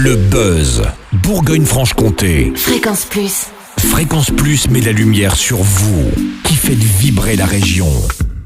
Le buzz, Bourgogne-Franche-Comté. Fréquence Plus. Fréquence Plus met la lumière sur vous, qui faites vibrer la région.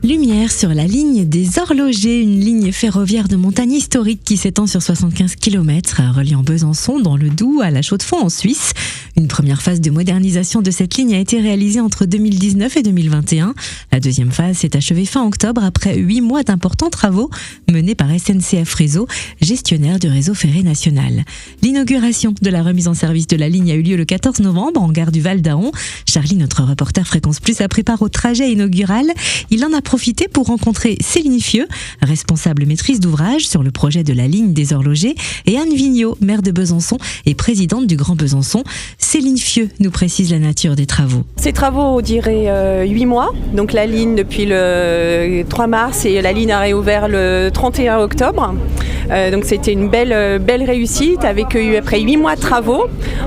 Lumière sur la ligne des Horlogers, une ligne ferroviaire de montagne historique qui s'étend sur 75 km, reliant Besançon dans le Doubs à la Chaux-de-Fonds en Suisse. Une première phase de modernisation de cette ligne a été réalisée entre 2019 et 2021. La deuxième phase s'est achevée fin octobre après 8 mois d'importants travaux menés par SNCF Réseau, gestionnaire du réseau ferré national. L'inauguration de la remise en service de la ligne a eu lieu le 14 novembre en gare du Val d'Aon. Charlie, notre reporter Fréquence Plus, a pris part au trajet inaugural. Il en a profité pour rencontrer Céline Fieux, responsable maîtrise d'ouvrage sur le projet de la ligne des Horlogers, et Anne Vigneault, maire de Besançon et présidente du Grand Besançon. Céline Fieux nous précise la nature des travaux. Ces travaux ont duré 8 mois, donc la ligne depuis le 3 mars et la ligne a réouvert le 31 octobre. Donc c'était une belle réussite avec après 8 mois de travaux.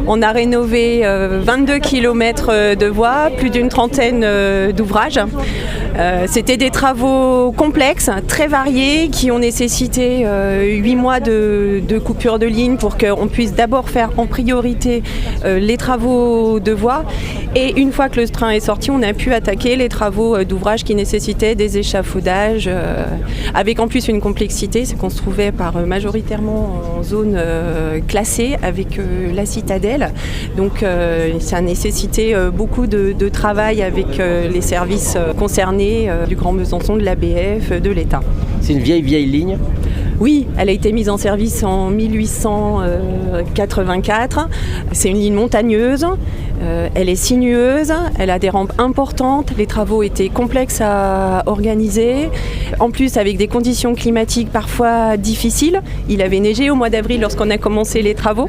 On a rénové 22 km de voies, plus d'une trentaine d'ouvrages. C'était des travaux complexes, très variés, qui ont nécessité 8 mois de coupure de ligne pour qu'on puisse d'abord faire en priorité les travaux de voies. Et une fois que le train est sorti, on a pu attaquer les travaux d'ouvrage qui nécessitaient des échafaudages, avec en plus une complexité, c'est qu'on se trouvait majoritairement en zone classée avec la citadelle. Donc ça a nécessité beaucoup de travail avec les services concernés du Grand Besançon, de l'ABF, de l'État. C'est une vieille ligne ? Oui, elle a été mise en service en 1884. C'est une ligne montagneuse, elle est sinueuse, elle a des rampes importantes, les travaux étaient complexes à organiser. En plus, avec des conditions climatiques parfois difficiles. Il avait neigé au mois d'avril lorsqu'on a commencé les travaux,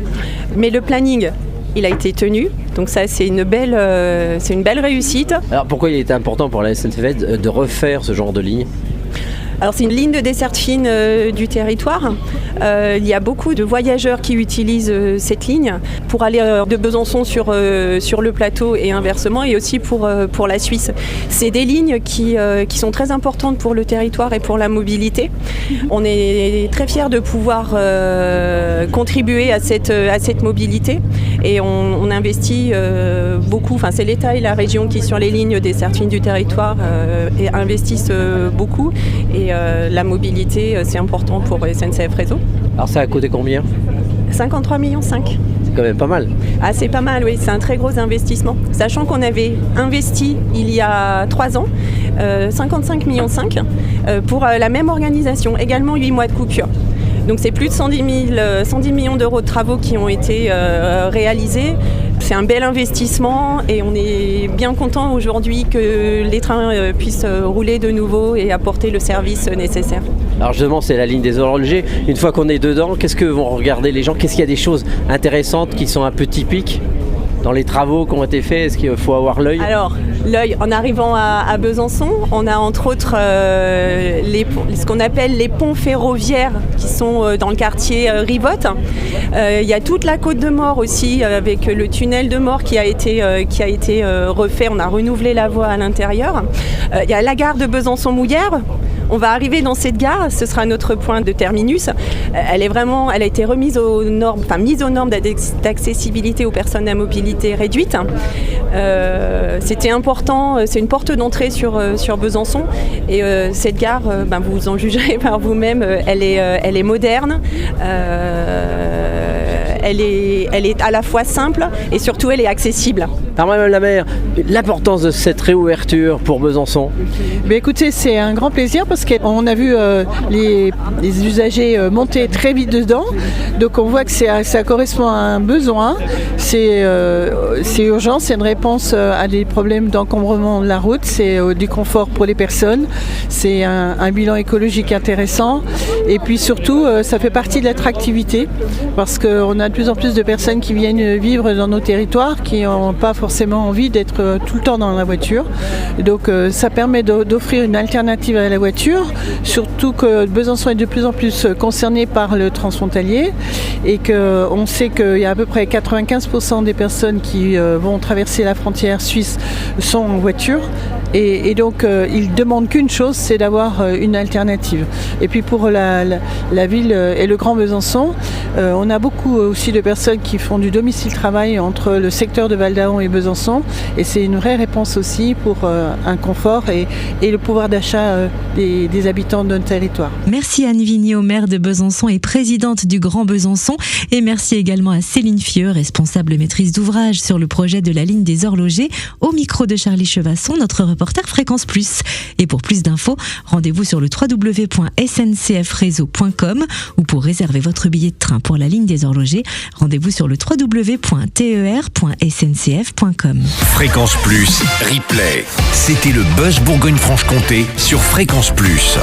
mais le planning, il a été tenu, donc ça c'est une belle réussite. Alors pourquoi il était important pour la SNCF de refaire ce genre de ligne ? Alors c'est une ligne de desserte fine du territoire. Il y a beaucoup de voyageurs qui utilisent cette ligne pour aller de Besançon sur le plateau et inversement, et aussi pour la Suisse. C'est des lignes qui sont très importantes pour le territoire et pour la mobilité. On est très fiers de pouvoir contribuer à cette mobilité, et on investit beaucoup. Enfin, c'est l'État et la région qui, sur les lignes desserte fine du territoire, investissent beaucoup. Et la mobilité, c'est important pour SNCF Réseau. Alors ça a coûté combien ? 53,5 millions. C'est quand même pas mal. Ah, c'est pas mal, oui. C'est un très gros investissement. Sachant qu'on avait investi il y a 3 ans 55,5 millions pour la même organisation. Également 8 mois de coupure. Donc c'est plus de 110 millions d'euros de travaux qui ont été réalisés. C'est un bel investissement et on est bien content aujourd'hui que les trains puissent rouler de nouveau et apporter le service nécessaire. Alors justement, c'est la ligne des Horlogers. Une fois qu'on est dedans, qu'est-ce que vont regarder les gens ? Qu'est-ce qu'il y a des choses intéressantes qui sont un peu typiques dans les travaux qui ont été faits? Est-ce qu'il faut avoir l'œil ? Alors, l'œil, en arrivant à Besançon, on a entre autres ce qu'on appelle les ponts ferroviaires qui sont dans le quartier Rivotte. Il y a toute la côte de Mort aussi, avec le tunnel de Mort qui a été refait. On a renouvelé la voie à l'intérieur. Il y a la gare de Besançon-Mouillères. On va arriver dans cette gare, ce sera notre point de terminus. Elle a été mise aux normes d'accessibilité aux personnes à mobilité réduite. C'était important, c'est une porte d'entrée sur Besançon. Et cette gare, vous en jugerez par vous-même, elle est moderne. Elle est à la fois simple et surtout elle est accessible. Alors Madame la maire, l'importance de cette réouverture pour Besançon ? Mais écoutez, c'est un grand plaisir parce qu'on a vu les usagers monter très vite dedans. Donc on voit que ça correspond à un besoin. C'est urgent, c'est une réponse à des problèmes d'encombrement de la route, c'est du confort pour les personnes, c'est un bilan écologique intéressant. Et puis surtout, ça fait partie de l'attractivité parce qu'on a de plus en plus de personnes qui viennent vivre dans nos territoires qui n'ont pas forcément envie d'être tout le temps dans la voiture. Donc ça permet d'offrir une alternative à la voiture, surtout que Besançon est de plus en plus concerné par le transfrontalier et qu'on sait qu'il y a à peu près 95% des personnes qui vont traverser la frontière suisse sont en voiture. Et donc ils demandent qu'une chose, c'est d'avoir une alternative. Et puis pour la ville et le Grand Besançon, on a beaucoup aussi de personnes qui font du domicile-travail entre le secteur de Val-d'Aon et Besançon, et c'est une vraie réponse aussi pour un confort et le pouvoir d'achat des habitants de notre territoire. Merci Anne Vigneault, maire de Besançon et présidente du Grand Besançon, et merci également à Céline Fieux, responsable maîtrise d'ouvrage sur le projet de la ligne des horlogers, au micro de Charlie Chevasson, notre reporter Fréquence Plus. Et pour plus d'infos, rendez-vous sur le www.sncfreseau.com, ou pour réserver votre billet de train pour la ligne des horlogers, rendez-vous sur le www.ter.sncf.com. Fréquence Plus, replay. C'était le Buzz Bourgogne-Franche-Comté sur Fréquence Plus.